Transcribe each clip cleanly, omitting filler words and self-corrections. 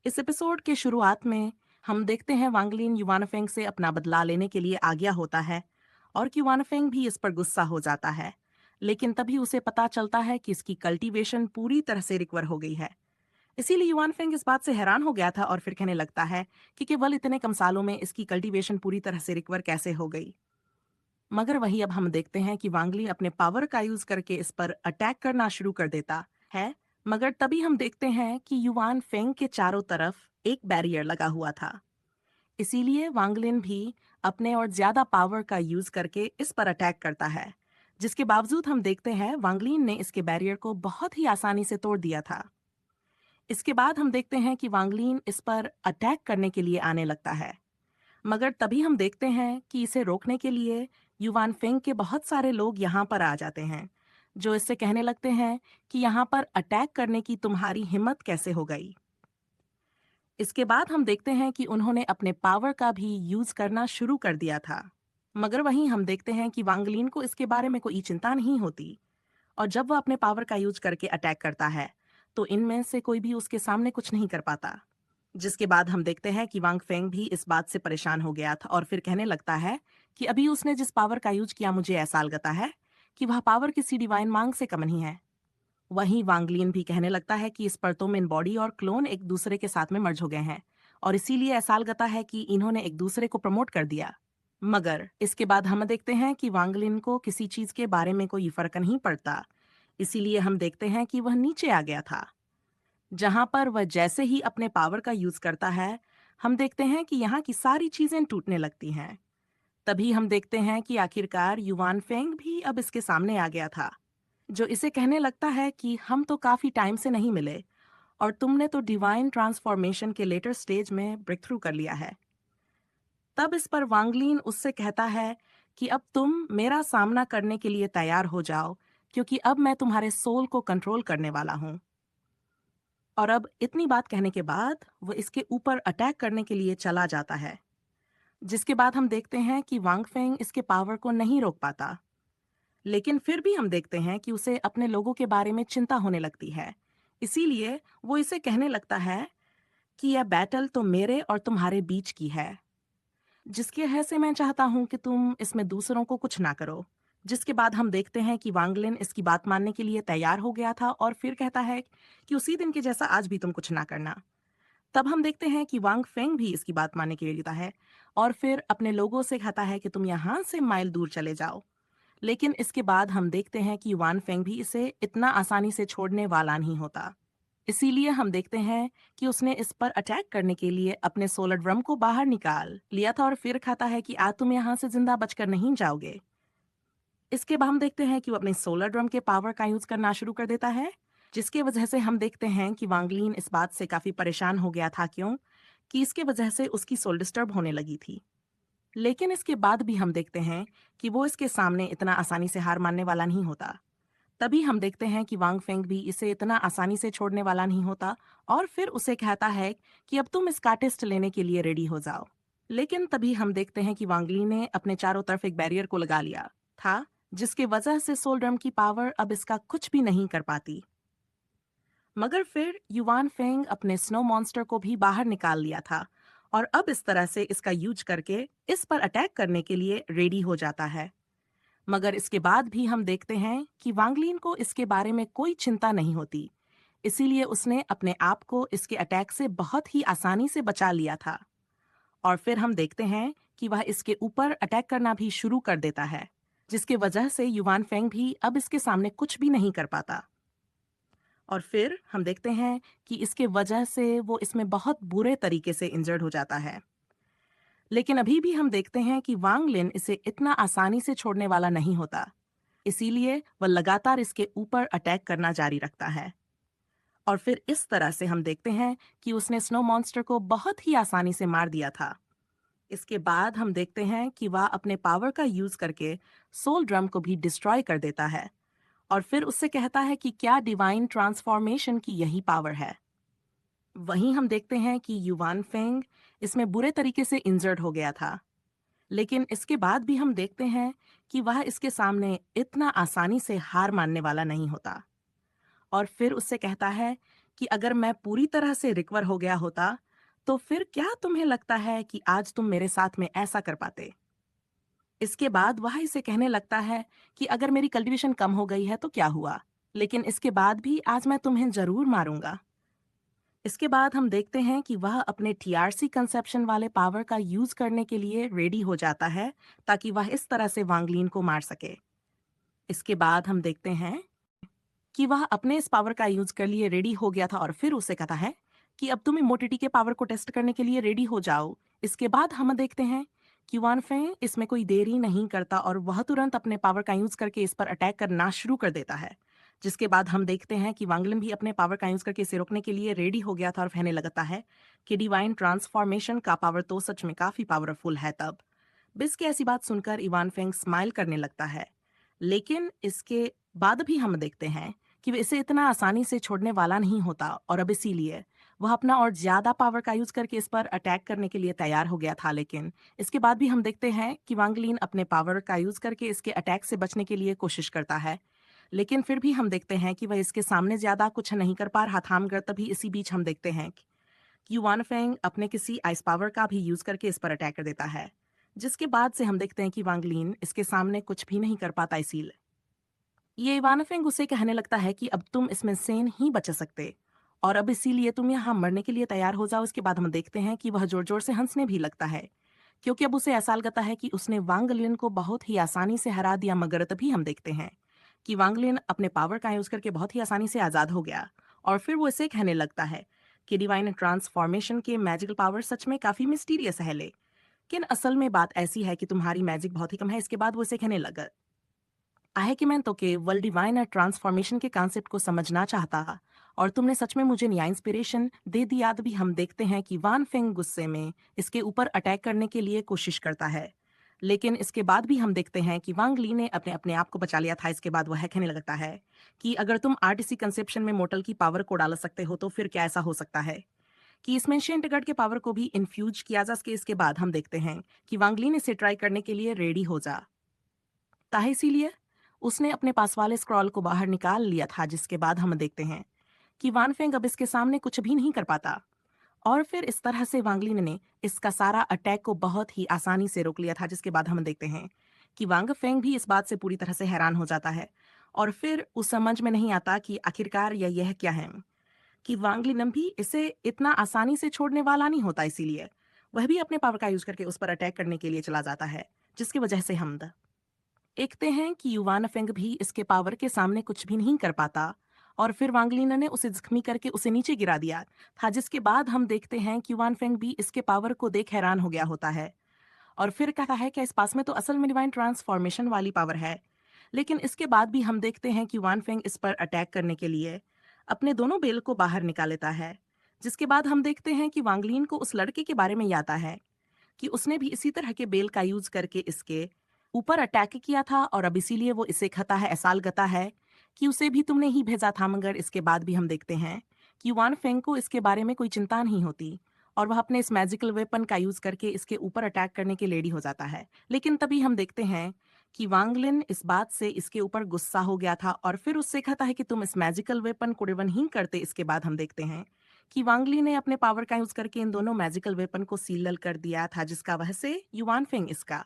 इस एपिसोड के शुरुआत में हम देखते हैं वांगलिन युवानफेंग से अपना बदला लेने के लिए आज्ञा होता है और कि युवानफेंग भी इस पर गुस्सा हो जाता है। लेकिन तभी उसे पता चलता है कि इसकी कल्टीवेशन पूरी तरह से रिकवर हो गई है। इसीलिए युवानफेंग इस बात से हैरान हो गया था और फिर कहने लगता है कि केवल इतने कम सालों में इसकी कल्टीवेशन पूरी तरह से रिकवर कैसे हो गई। मगर वही अब हम देखते हैं कि वांगली अपने पावर का यूज करके इस पर अटैक करना शुरू कर देता है। मगर तभी हम देखते हैं कि युवान फेंग के चारों तरफ एक बैरियर लगा हुआ था। इसीलिए वांगलिन भी अपने और ज्यादा पावर का यूज करके इस पर अटैक करता है। जिसके बावजूद हम देखते हैं वांगलिन ने इसके बैरियर को बहुत ही आसानी से तोड़ दिया था। इसके बाद हम देखते हैं कि वांगलिन इस पर अटैक करने के लिए आने लगता है। मगर तभी हम देखते हैं कि इसे रोकने के लिए युवान फेंग के बहुत सारे लोग यहाँ पर आ जाते हैं, जो इससे कहने लगते हैं कि यहाँ पर अटैक करने की तुम्हारी हिम्मत कैसे हो गई। इसके बाद हम देखते हैं कि उन्होंने अपने पावर का भी यूज करना शुरू कर दिया था। मगर वहीं हम देखते हैं कि वांगलिन को इसके बारे में कोई चिंता नहीं होती, और जब वह अपने पावर का यूज करके अटैक करता है तो इनमें से कोई भी उसके सामने कुछ नहीं कर पाता। जिसके बाद हम देखते हैं कि वांग फेंग भी इस बात से परेशान हो गया था और फिर कहने लगता है कि अभी उसने जिस पावर का यूज किया मुझे ऐसा लगता है कि वह पावर किसी डिवाइन मांग से कम नहीं है। वहीं वांगलिन भी कहने लगता है कि इस पर तो मेन बॉडी और क्लोन एक दूसरे के साथ में मर्ज हो गए हैं और इसीलिए ऐसा लगता है कि इन्होंने एक दूसरे को प्रमोट कर दिया। मगर इसके बाद हम देखते हैं कि वांगलिन को किसी चीज के बारे में कोई फर्क नहीं पड़ता। इसीलिए हम देखते हैं कि वह नीचे आ गया था, जहां पर वह जैसे ही अपने पावर का यूज करता है हम देखते हैं कि यहाँ की सारी चीजें टूटने लगती हैं। तभी हम देखते हैं कि आखिरकार युवान फेंग भी अब इसके सामने आ गया था, जो इसे कहने लगता है कि हम तो काफी टाइम से नहीं मिले और तुमने तो डिवाइन ट्रांसफॉर्मेशन के लेटर स्टेज में ब्रेक थ्रू कर लिया है। तब इस पर वांगलिन उससे कहता है कि अब तुम मेरा सामना करने के लिए तैयार हो जाओ, क्योंकि अब मैं तुम्हारे सोल को कंट्रोल करने वाला हूँ। और अब इतनी बात कहने के बाद वो इसके ऊपर अटैक करने के लिए चला जाता है। जिसके बाद हम देखते हैं कि वांग फेंग इसके पावर को नहीं रोक पाता। लेकिन फिर भी हम देखते हैं कि उसे अपने लोगों के बारे में चिंता होने लगती है। इसीलिए वो इसे कहने लगता है कि यह बैटल तो मेरे और तुम्हारे बीच की है, जिसकी वजह से मैं चाहता हूं कि तुम इसमें दूसरों को कुछ ना करो। जिसके बाद हम देखते हैं कि वांगलिन इसकी बात मानने के लिए तैयार हो गया था और फिर कहता है कि उसी दिन के जैसा आज भी तुम कुछ ना करना। तब हम देखते हैं कि वांग फेंग भी इसकी बात मानने के लिए लेता है और फिर अपने लोगों से कहता है कि तुम यहाँ से माइल दूर चले जाओ। लेकिन इसके बाद हम देखते हैं कि वान फेंग भी इसे इतना आसानी से छोड़ने वाला नहीं होता। इसीलिए हम देखते हैं कि उसने इस पर अटैक करने के लिए अपने सोलर ड्रम को बाहर निकाल लिया था और फिर कहता है कि आज तुम यहाँ से जिंदा बचकर नहीं जाओगे। इसके बाद हम देखते हैं कि वो अपने सोलर ड्रम के पावर का यूज करना शुरू कर देता है, जिसकी वजह से हम देखते हैं कि वांगलिन इस बात से काफी परेशान हो गया था, क्यों कि इसके वजह से उसकी सोल डिस्टर्ब होने लगी थी। लेकिन इसके बाद भी हम देखते हैं कि वो इसके सामने इतना आसानी से हार मानने वाला नहीं होता। तभी हम देखते हैं कि वांग फेंग भी इसे इतना आसानी से छोड़ने वाला नहीं होता और फिर उसे कहता है कि अब तुम इसका टेस्ट लेने के लिए रेडी हो जाओ। लेकिन तभी हम देखते हैं कि वांगली ने अपने चारों तरफ एक बैरियर को लगा लिया था, जिसकी वजह से सोल ड्रम की पावर अब इसका कुछ भी नहीं कर पाती। मगर फिर युवान फेंग अपने स्नो मॉन्स्टर को भी बाहर निकाल लिया था और अब इस तरह से इसका यूज करके इस पर अटैक करने के लिए रेडी हो जाता है। मगर इसके बाद भी हम देखते हैं कि वांगलिन को इसके बारे में कोई चिंता नहीं होती। इसीलिए उसने अपने आप को इसके अटैक से बहुत ही आसानी से बचा लिया था। और फिर हम देखते हैं कि वह इसके ऊपर अटैक करना भी शुरू कर देता है, जिसके वजह से युवान फेंग भी अब इसके सामने कुछ भी नहीं कर पाता। और फिर हम देखते हैं कि इसके वजह से वो इसमें बहुत बुरे तरीके से इंजर्ड हो जाता है। लेकिन अभी भी हम देखते हैं कि वांग लिन इसे इतना आसानी से छोड़ने वाला नहीं होता। इसीलिए वह लगातार इसके ऊपर अटैक करना जारी रखता है। और फिर इस तरह से हम देखते हैं कि उसने स्नो मॉन्स्टर को बहुत ही आसानी से मार दिया था। इसके बाद हम देखते हैं कि वह अपने पावर का यूज करके सोल ड्रम को भी डिस्ट्रॉय कर देता है और फिर उससे कहता है कि क्या डिवाइन ट्रांसफॉर्मेशन की यही पावर है। वहीं हम देखते हैं कि युवान फेंग इसमें बुरे तरीके से इंजर्ड हो गया था। लेकिन इसके बाद भी हम देखते हैं कि वह इसके सामने इतना आसानी से हार मानने वाला नहीं होता और फिर उससे कहता है कि अगर मैं पूरी तरह से रिकवर हो गया होता, तो फिर क्या तुम्हें लगता है कि आज तुम मेरे साथ में ऐसा कर पाते? इसके बाद वह इसे कहने लगता है कि अगर मेरी कल्टीवेशन कम हो गई है तो क्या हुआ? लेकिन इसके बाद भी आज मैं तुम्हें ज़रूर मारूँगा। इसके बाद हम देखते हैं कि वह अपने टीआरसी कंसेप्शन वाले पावर का यूज़ करने के लिए रेडी हो जाता है, ताकि वह इस तरह से वांग लीन को मार सके। इसके बाद हम देखते हैं कि वह अपने इस पावर का यूज़ कर लिए रेडी हो गया था और फिर उसे कहता है कि अब तुम इमोटिटी के पावर को टेस्ट करने के लिए रेडी हो जाओ। इसके बाद हम देखते हैं कि वान फेंग इसमें कोई देरी नहीं करता और वह तुरंत अपने पावर का यूज़ करके इस पर अटैक करना शुरू कर देता है। जिसके बाद हम देखते हैं कि वांगलिन भी अपने पावर का यूज़ करके इसे रोकने के लिए रेडी हो गया था और कहने लगता है कि डिवाइन ट्रांसफॉर्मेशन का पावर तो सच में काफ़ी पावरफुल है तब। बिस की ऐसी बात सुनकर इवान फेंग स्माइल करने लगता है। लेकिन इसके बाद भी हम देखते हैं कि वे इसे इतना आसानी से छोड़ने वाला नहीं होता और अब इसीलिए वह अपना और ज्यादा पावर का यूज करके इस पर अटैक करने के लिए तैयार हो गया था। लेकिन इसके बाद भी हम देखते हैं कि वांगलिन अपने पावर का यूज करके इसके अटैक से बचने के लिए कोशिश करता है। लेकिन फिर भी हम देखते हैं कि वह इसके सामने ज्यादा कुछ नहीं कर पा रहा था। मगर तभी इसी बीच हम देखते हैं कि युवान फेंग अपने किसी आइस पावर का भी यूज करके इस पर अटैक कर देता है। जिसके बाद से हम देखते हैं कि वांगलिन इसके सामने कुछ भी नहीं कर पाता। इसीलिए ये इवानफेंग उसे कहने लगता है कि अब तुम इसमें से नहीं बच सकते और अब इसीलिए तुम यहाँ मरने के लिए तैयार हो जाओ। इसके बाद हम देखते हैं कि वह जोर जोर से हंसने भी लगता है, क्योंकि अब उसे एहसास लगता है कि उसने वांगलिन को बहुत ही आसानी से हरा दिया। मगर तभी हम देखते हैं कि वांगलिन अपने पावर का यूज करके बहुत ही आसानी से आजाद हो गया और फिर वो इसे कहने लगता है कि डिवाइन ट्रांसफॉर्मेशन के मैजिकल पावर सच में काफी मिस्टीरियस है, लेकिन असल में बात ऐसी है कि तुम्हारी मैजिक बहुत ही कम है। इसके बाद वो इसे कहने लगा आहे कि मैं तो केवल डिवाइन और ट्रांसफॉर्मेशन के कॉन्सेप्ट को समझना चाहता और तुमने सच में मुझे नया इंस्पिरेशन दे दिया। भी हम देखते हैं कि वान फेंग गुस्से में इसके ऊपर अटैक करने के लिए कोशिश करता है। लेकिन इसके बाद भी हम देखते हैं कि वांग ली ने अपने अपने आप को बचा लिया था। इसके बाद वह कहने लगता है कि अगर तुम आरटीसी कंसेप्शन में मोटल की पावर को डाल सकते हो तो फिर क्या ऐसा हो सकता है कि इसमें शेंटगढ़ के पावर को भी इन्फ्यूज किया जा सके। इसके बाद हम देखते हैं कि वांगली ने इसे ट्राई करने के लिए रेडी हो जा है। इसीलिए उसने अपने पास वाले स्क्रॉल को बाहर निकाल लिया था। जिसके बाद हम देखते हैं कि वानफेंग अब इसके सामने कुछ भी नहीं कर पाता और फिर इस तरह से वांगलिन ने इसका सारा अटैक को बहुत ही आसानी से रोक लिया था। जिसके बाद हम देखते हैं कि वांग फेंग भी इस बात से पूरी तरह से हैरान हो जाता है और फिर उस समझ में नहीं आता कि आखिरकार यह क्या है कि वांगलिनम भी इसे इतना आसानी से छोड़ने वाला नहीं होता। इसीलिए वह भी अपने पावर का यूज करके उस पर अटैक करने के लिए चला जाता है, जिसकी वजह से हम देखते हैं कि युवानफेंग भी इसके पावर के सामने कुछ भी नहीं कर पाता और फिर वांगलिन ने उसे जख्मी करके उसे नीचे गिरा दिया था। जिसके बाद हम देखते हैं कि युवानफेंग भी इसके पावर को देख हैरान हो गया होता है और फिर कहता है कि इस पास में तो असल में डिवाइन ट्रांसफॉर्मेशन वाली पावर है। लेकिन इसके बाद भी हम देखते हैं कि वानफेंग इस पर अटैक करने के लिए अपने दोनों बेल को बाहर निकाल लेता है। जिसके बाद हम देखते हैं कि वांगलिन को उस लड़के के बारे में याद आता है कि उसने भी इसी तरह के बेल का यूज करके इसके ऊपर अटैक किया था और अब इसीलिए वो इसे खता है एसाल गता है कि उसे भी तुमने ही भेजा था। मगर इसके बाद भी हम देखते हैं कि युवान फेंग को इसके बारे में कोई चिंता नहीं होती और वह अपने इस मैजिकल वेपन का यूज करके इसके ऊपर अटैक करने के रेडी हो जाता है। लेकिन तभी हम देखते हैं कि वांगलिन इस बात से इसके ऊपर गुस्सा हो गया था और फिर उससे कहता है कि तुम इस मैजिकल वेपन को डिवन ही करते। इसके बाद हम देखते हैं कि वांगली ने अपने पावर का यूज करके इन दोनों मैजिकल वेपन को सील कर दिया था, जिसका वह से युवान फेंग इसका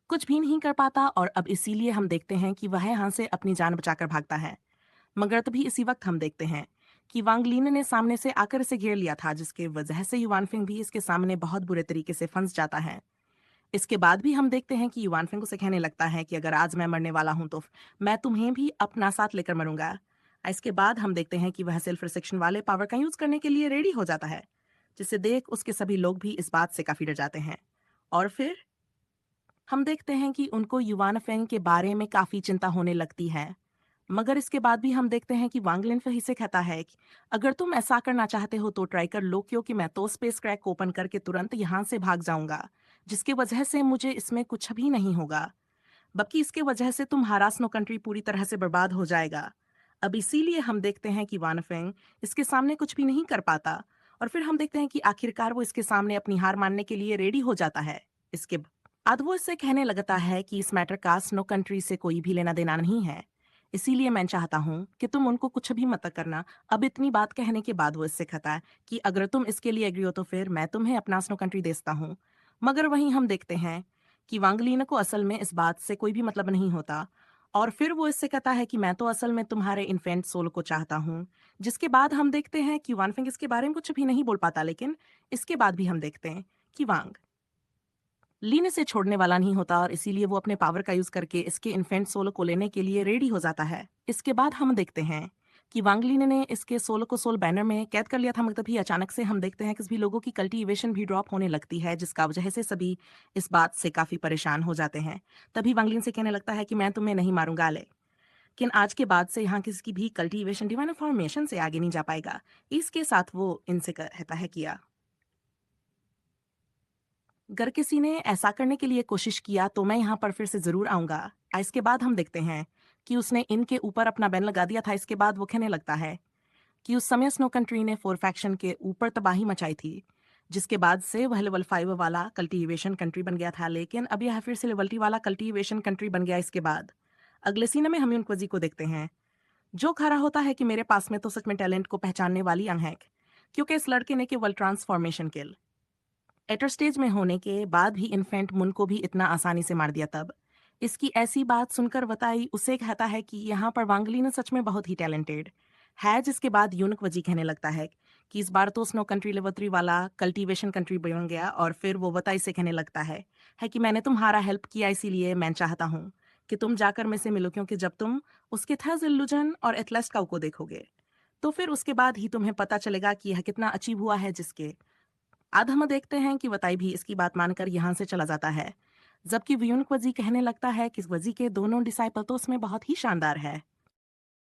कुछ भी नहीं कर पाता और अब इसीलिए हम देखते हैं कि वह यहाँ से अपनी जान बचाकर भागता है। मगर तभी इसी वक्त हम देखते हैं कि वांगलिन ने सामने से आकर इसे घेर लिया था, जिसके वजह से युवानफिंग भी इसके सामने बहुत बुरे तरीके से फंस जाता है। इसके बाद भी हम देखते हैं कि युवानफिंग उसे कहने लगता है कि अगर आज मैं मरने वाला हूं तो मैं तुम्हें भी अपना साथ लेकर मरूंगा। इसके बाद हम देखते हैं कि वह सेल्फ रिसेक्शन वाले पावर का यूज करने के लिए रेडी हो जाता है, जिसे देख उसके सभी लोग भी इस बात से काफी डर जाते हैं। और फिर हम देखते हैं कि उनको युवानफेंग के बारे में काफी चिंता होने लगती है। मगर इसके बाद भी हम देखते हैं कि वांगलिन फिर से कहता है कि अगर तुम ऐसा करना चाहते हो तो ट्राई कर लो, क्योंकि मैं तो स्पेस क्रैक ओपन करके तुरंत यहाँ से भाग जाऊंगा, जिसकी वजह से मुझे इसमें कुछ भी नहीं होगा, बल्कि इसके वजह से तुम्हारा स्नो कंट्री पूरी तरह से बर्बाद हो जाएगा। अब इसीलिए हम देखते हैं कि वानफेंग इसके सामने कुछ भी नहीं कर पाता और फिर हम देखते हैं कि आखिरकार वो इसके सामने अपनी हार मानने के लिए रेडी हो जाता है। इसके बाद वो इससे कहने लगता है कि इस मैटर का स्नो कंट्री से कोई भी लेना देना नहीं है। इसीलिए मैं चाहता हूँ कि तुम उनको कुछ भी मत करना। अब इतनी बात कहने के बाद वो इससे कहता है कि अगर तुम इसके लिए एग्री हो तो फिर मैं तुम्हें अपना स्नो कंट्री देता हूँ। मगर वहीं हम देखते हैं कि वांगलीना को असल में इस बात से कोई भी मतलब नहीं होता, और फिर वो इससे कहता है कि मैं तो असल में तुम्हारे इन्फेंट सोल को चाहता हूँ। जिसके बाद हम देखते हैं कि वानफेंग इसके बारे में कुछ भी नहीं बोल पाता, लेकिन इसके बाद भी हम देखते हैं कि वांग लीन इसे छोड़ने वाला नहीं होता, और इसीलिए वो अपने पावर का यूज करके इसके इन्फेंट सोलो को लेने के लिए रेडी हो जाता है। इसके बाद हम देखते हैं कि वांग लीन ने इसके सोलो को सोल बैनर में कैद कर लिया था, मगर तभी अचानक से हम देखते हैं कि सभी लोगों की कल्टीवेशन भी ड्रॉप होने लगती है, जिसका वजह से सभी इस बात से काफी परेशान हो जाते हैं। तभी वांग लीन से कहने लगता है कि मैं तुम्हें नहीं मारूंगा लेकिन आज के बाद से यहाँ किसी की भी कल्टीवेशन डिवाइन फॉर्मेशन से आगे नहीं जा पाएगा। इसके साथ वो इनसे कहता है किया अगर किसी ने ऐसा करने के लिए कोशिश किया तो मैं यहाँ पर फिर से जरूर आऊंगा। इसके बाद हम देखते हैं कि उसने इनके ऊपर अपना बैन लगा दिया था। इसके बाद वो कहने लगता है कि उस समय स्नो कंट्री ने फोर फैक्शन के ऊपर तबाही मचाई थी, जिसके बाद से वह लेवल 5 वाला कल्टीवेशन कंट्री बन गया था, लेकिन अब यह फिर से लेवल 3 वाला कल्टीवेशन कंट्री बन गया। इसके बाद अगले सीन में हम क्वजी को देखते हैं, जो खरा होता है कि मेरे पास में तो सच में टैलेंट को पहचानने वाली अंग है, क्योंकि इस लड़के ने केवल ट्रांसफॉर्मेशन किल एटर स्टेज में होने के बाद भी इन्फेंट मुन को भी इतना आसानी से मार दिया। तब इसकी ऐसी बात सुनकर वताई उसे कहता है कि यहाँ पर वांगली ने सच में बहुत ही टैलेंटेड है। जिसके बाद यूनिक वजी कहने लगता है कि इस बार तो स्नो कंट्री लेवल 3 वाला कल्टीवेशन कंट्री बन गया, और फिर वो वताई से कहने लगता है कि मैंने तुम्हारा हेल्प किया, इसीलिए मैं चाहता हूँ कि तुम जाकर मेरे से मिलो, क्योंकि जब तुम उसके थर्स इल्यूजन और एथलेस्का को देखोगे तो फिर उसके बाद ही तुम्हें पता चलेगा कि यह कितना अचीव हुआ है। जिसके आज हम देखते हैं कि वताई भी इसकी बात मानकर यहाँ से चला जाता है, जबकि व्यूनक वजी कहने लगता है कि वजी के दोनों डिसाइपल तो उसमें बहुत ही शानदार है,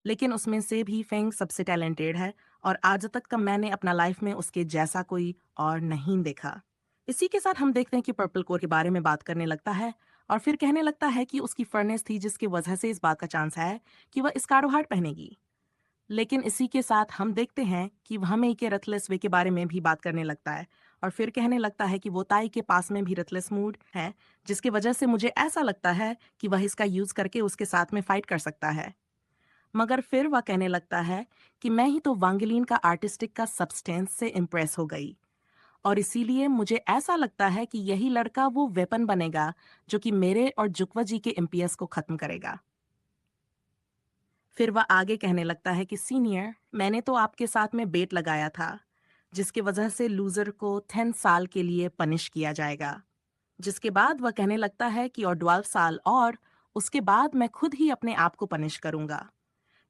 लेकिन उसमें से भी फेंग सबसे टैलेंटेड है, और आज तक का मैंने अपना लाइफ में उसके जैसा कोई और नहीं देखा। इसी के साथ हम देखते हैं कि पर्पल कोर के बारे में बात करने लगता है, और फिर कहने लगता है कि उसकी फर्नेस थी, जिसकी वजह से इस बात का चांस है कि वह स्कारो हार्ट पहनेगी। लेकिन इसी के साथ हम देखते हैं कि वह हमें के रथलेस वे के बारे में भी बात करने लगता है, और फिर कहने लगता है कि वो ताई के पास में भी रथलेस मूड है, जिसकी वजह से मुझे ऐसा लगता है कि वह इसका यूज करके उसके साथ में फाइट कर सकता है। मगर फिर वह कहने लगता है कि मैं ही तो वांगलिन का आर्टिस्टिक का सब्सटेंस से इम्प्रेस हो गई, और इसीलिए मुझे ऐसा लगता है कि यही लड़का वो वेपन बनेगा जो कि मेरे और जुकवा जी के इम्पियस को खत्म करेगा। फिर वह आगे कहने लगता है कि सीनियर, मैंने तो आपके साथ में बेट लगाया था, जिसकी वजह से लूजर को 10 साल के लिए पनिश किया जाएगा। जिसके बाद वह कहने लगता है कि और 12 साल, और उसके बाद मैं खुद ही अपने आप को पनिश करूंगा,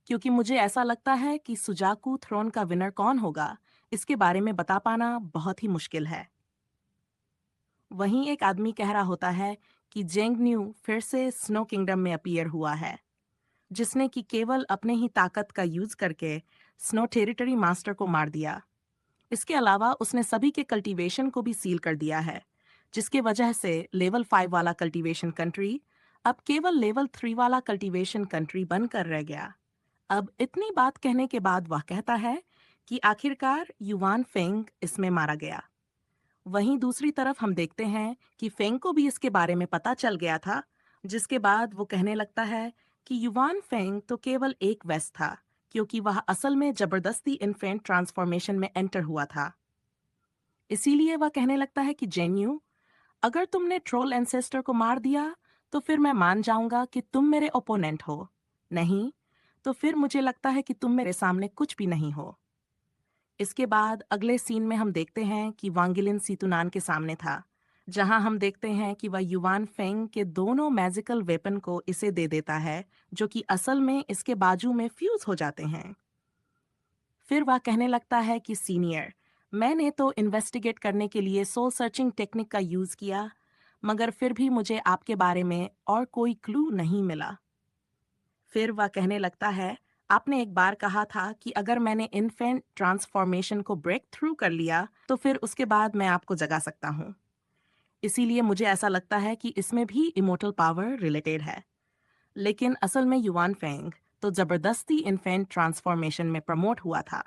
क्योंकि मुझे ऐसा लगता है कि सुजाकू थ्रोन का विनर कौन होगा इसके बारे में बता पाना बहुत ही मुश्किल है। वहीं एक आदमी कह रहा होता है कि जेंग न्यू फिर से स्नो किंगडम में अपीयर हुआ है, जिसने कि केवल अपने ही ताकत का यूज करके स्नो टेरिटरी मास्टर को मार दिया। इसके अलावा उसने सभी के कल्टीवेशन को भी सील कर दिया है, जिसके वजह से लेवल 5 वाला कल्टीवेशन कंट्री अब केवल लेवल 3 वाला कल्टीवेशन कंट्री बनकर रह गया। अब इतनी बात कहने के बाद वह कहता है कि आखिरकार युवान फेंग इसमें मारा गया। वहीं दूसरी तरफ हम देखते हैं कि फेंग को भी इसके बारे में पता चल गया था, जिसके बाद वो कहने लगता है कि युवान फेंग तो केवल एक वेस्ट था, क्योंकि वह असल में जबरदस्ती इन्फेंट ट्रांसफॉर्मेशन में एंटर हुआ था। इसीलिए वह कहने लगता है कि जेन्यू, अगर तुमने ट्रोल एंसेस्टर को मार दिया तो फिर मैं मान जाऊंगा कि तुम मेरे ओपोनेंट हो, नहीं तो फिर मुझे लगता है कि तुम मेरे सामने कुछ भी नहीं हो। इसके बाद अगले सीन में हम देखते हैं कि वांगिलिन सीतुनान के सामने था, जहां हम देखते हैं कि वह युवान फेंग के दोनों मैजिकल वेपन को इसे दे देता है, जो कि असल में इसके बाजू में फ्यूज हो जाते हैं। फिर वह कहने लगता है कि सीनियर, मैंने तो इन्वेस्टिगेट करने के लिए सोल सर्चिंग टेक्निक का यूज किया, मगर फिर भी मुझे आपके बारे में और कोई क्लू नहीं मिला। फिर वह कहने लगता है, आपने एक बार कहा था कि अगर मैंने इन्फेंट ट्रांसफॉर्मेशन को ब्रेक थ्रू कर लिया तो फिर उसके बाद मैं आपको जगा सकता हूँ। इसीलिए मुझे ऐसा लगता है कि इसमें भी इमोर्टल पावर रिलेटेड है, लेकिन असल में युवान फेंग तो जबरदस्ती इन्फेंट ट्रांसफॉर्मेशन में प्रमोट हुआ था,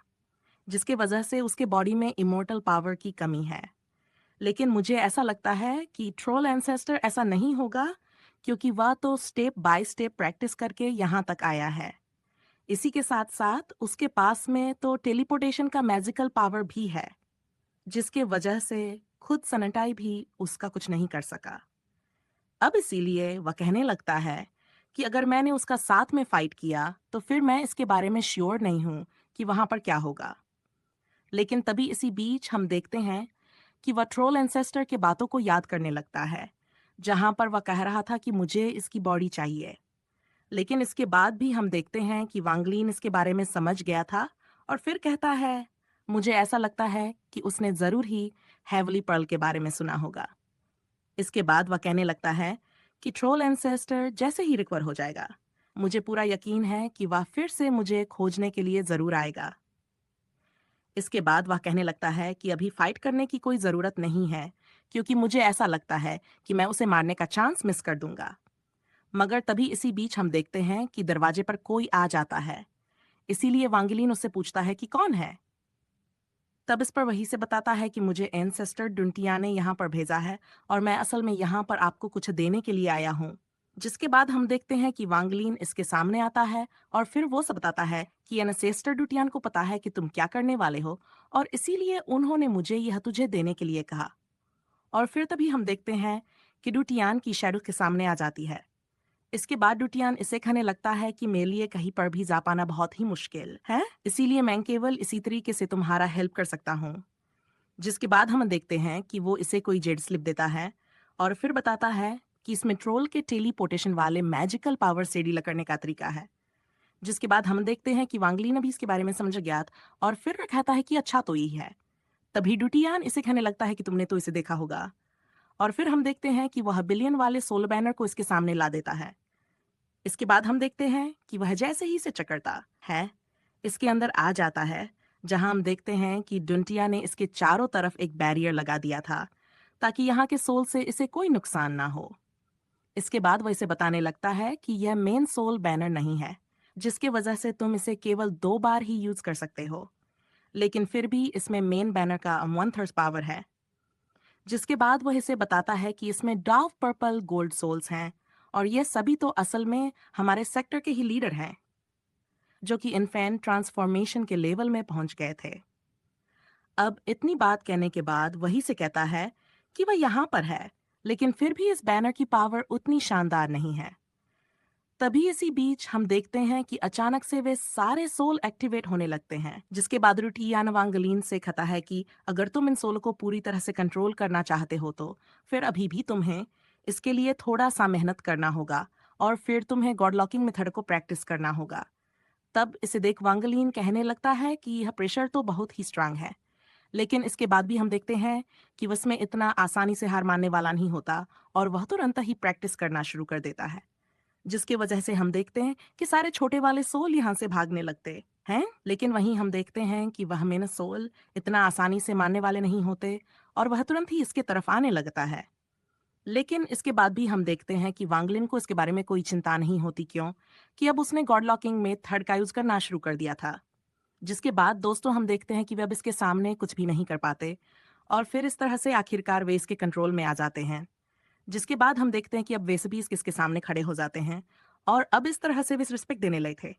जिसके वजह से उसके बॉडी में इमोर्टल पावर की कमी है। लेकिन मुझे ऐसा लगता है कि ट्रोल एंसेस्टर ऐसा नहीं होगा, क्योंकि वह तो स्टेप बाय स्टेप प्रैक्टिस करके यहाँ तक आया है। इसी के साथ साथ उसके पास में तो टेलीपोर्टेशन का मैजिकल पावर भी है, जिसके वजह से खुद सनटाई भी उसका कुछ नहीं कर सका। अब इसीलिए वह कहने लगता है कि अगर मैंने उसका साथ में फाइट किया तो फिर मैं इसके बारे में श्योर नहीं हूं कि वहां पर क्या होगा। लेकिन तभी इसी बीच हम देखते हैं कि वह ट्रोल एंसेस्टर के बातों को याद करने लगता है, जहां पर वह कह रहा था कि मुझे इसकी बॉडी चाहिए। लेकिन इसके बाद भी हम देखते हैं कि वांगलीन इसके बारे में समझ गया था और फिर कहता है, मुझे ऐसा लगता है कि उसने जरूर ही हेवली पर्ल के बारे में सुना होगा। इसके बाद वह कहने लगता है कि ट्रोल एंसेस्टर जैसे ही रिकवर हो जाएगा, मुझे पूरा यकीन है कि वह फिर से मुझे खोजने के लिए जरूर आएगा। इसके बाद वह कहने लगता है कि अभी फाइट करने की कोई जरूरत नहीं है, क्योंकि मुझे ऐसा लगता है कि मैं उसे मारने का चांस मिस कर दूंगा। मगर तभी इसी बीच हम देखते हैं कि दरवाजे पर कोई आ जाता है। इसीलिए वांगलिन उससे पूछता है कि कौन है। तब इस पर वही से बताता है कि मुझे एंसेस्टर डुंटिया ने यहाँ पर भेजा है और मैं असल में यहाँ पर आपको कुछ देने के लिए आया हूँ। जिसके बाद हम देखते हैं कि वांगलिन इसके सामने आता है और फिर वो सब बताता है कि एनेसेस्टर डुटियान को पता है कि तुम क्या करने वाले हो और इसीलिए उन्होंने मुझे यह तुझे देने के लिए कहा। और फिर तभी हम देखते हैं कि डुटियान की शैडो के सामने आ जाती है। इसके बाद डुटियान इसे कहने लगता है कि मेरे लिए कहीं पर भी जा पाना बहुत ही मुश्किल है, इसीलिए मैं केवल इसी तरीके से तुम्हारा हेल्प कर सकता हूँ। जिसके बाद हम देखते हैं कि वो इसे कोई जेड स्लिप देता है और फिर बताता है कि इसमें ट्रोल के टेलीपोर्टेशन वाले मैजिकल पावर से डील करने का तरीका है। जिसके बाद हम देखते हैं कि वांगलिन भी इसके बारे में समझ गया और फिर कहता है कि अच्छा तो यही है। तभी डुटियान इसे कहने लगता है कि तुमने तो इसे देखा होगा। और फिर हम देखते हैं कि वह बिलियन वाले सोलर बैनर को इसके सामने ला देता है। इसके बाद हम देखते हैं कि वह जैसे ही इसे चकरता है, इसके अंदर आ जाता है, जहां हम देखते हैं कि डुंटिया ने इसके चारों तरफ एक बैरियर लगा दिया था ताकि यहाँ के सोल से इसे कोई नुकसान ना हो। इसके बाद वह इसे बताने लगता है कि यह मेन सोल बैनर नहीं है, जिसके वजह से तुम इसे केवल 2 बार ही यूज कर सकते हो। लेकिन फिर भी इसमें मेन बैनर का 1/3 पावर है। जिसके बाद वह इसे बताता है कि इसमें डार्क पर्पल गोल्ड सोल्स हैं और ये सभी तो असल में हमारे सेक्टर के ही लीडर हैं, जो कि इन्फेंट ट्रांसफॉर्मेशन के लेवल में पहुंच गए थे। अब इतनी बात कहने के बाद वही से कहता है कि वह यहाँ पर है, लेकिन फिर भी इस बैनर की पावर उतनी शानदार नहीं है। तभी इसी बीच हम देखते हैं कि अचानक से वे सारे सोल एक्टिवेट होने लगते हैं। जिसके बाद रुटियाना वांगलीन से कहता है कि अगर तुम इन सोल को पूरी तरह से कंट्रोल करना चाहते हो तो फिर अभी भी तुम्हें इसके लिए थोड़ा सा मेहनत करना होगा और फिर तुम्हें गॉड लॉकिंग मेथड को प्रैक्टिस करना होगा। तब इसे देख वांगलीन कहने लगता है कि यह प्रेशर तो बहुत ही स्ट्रांग है, लेकिन इसके बाद भी हम देखते हैं कि वह इसमें इतना आसानी से हार मानने वाला नहीं होता और वह तुरंत ही प्रैक्टिस करना शुरू कर देता है। जिसकी वजह से हम देखते हैं कि सारे छोटे वाले सोल यहाँ से भागने लगते हैं। लेकिन वहीं हम देखते हैं कि वह मेहनत सोल इतना आसानी से मानने वाले नहीं होते और वह तुरंत ही इसके तरफ आने लगता है। लेकिन इसके बाद भी हम देखते हैं कि वांगलिन को इसके बारे में कोई चिंता नहीं होती, क्यों कि अब उसने गॉड लॉकिंग में थर्ड का यूज करना शुरू कर दिया था। जिसके बाद दोस्तों हम देखते हैं कि वे अब इसके सामने कुछ भी नहीं कर पाते और फिर इस तरह से आखिरकार वे इसके कंट्रोल में आ जाते हैं। जिसके बाद हम देखते हैं कि अब वे सभी इसके सामने खड़े हो जाते हैं और अब इस तरह से वे रिस्पेक्ट देने लगे थे।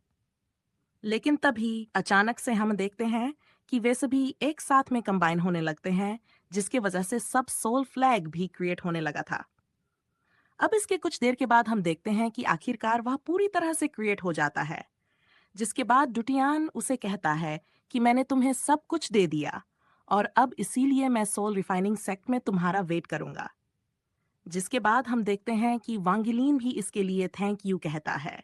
लेकिन तभी अचानक से हम देखते हैं कि वे सभी एक साथ में कंबाइन होने लगते हैं, जिसकी वजह से सब सोल फ्लैग भी क्रिएट होने लगा था। अब इसके कुछ देर के बाद हम देखते हैं कि आखिरकार वह पूरी तरह से क्रिएट हो जाता है। जिसके बाद डुटियान उसे कहता है कि मैंने तुम्हें सब कुछ दे दिया और अब इसीलिए मैं सोल रिफाइनिंग सेक्ट में तुम्हारा वेट करूंगा। जिसके बाद हम देखते हैं कि वांगिलीन भी इसके लिए थैंक यू कहता है।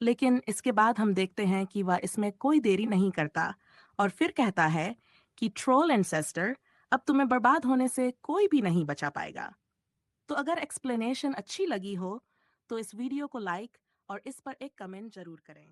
लेकिन इसके बाद हम देखते हैं कि वह इसमें कोई देरी नहीं करता और फिर कहता है कि ट्रोल एंसेस्टर, अब तुम्हें बर्बाद होने से कोई भी नहीं बचा पाएगा। तो अगर एक्सप्लेनेशन अच्छी लगी हो तो इस वीडियो को लाइक और इस पर एक कमेंट जरूर करें।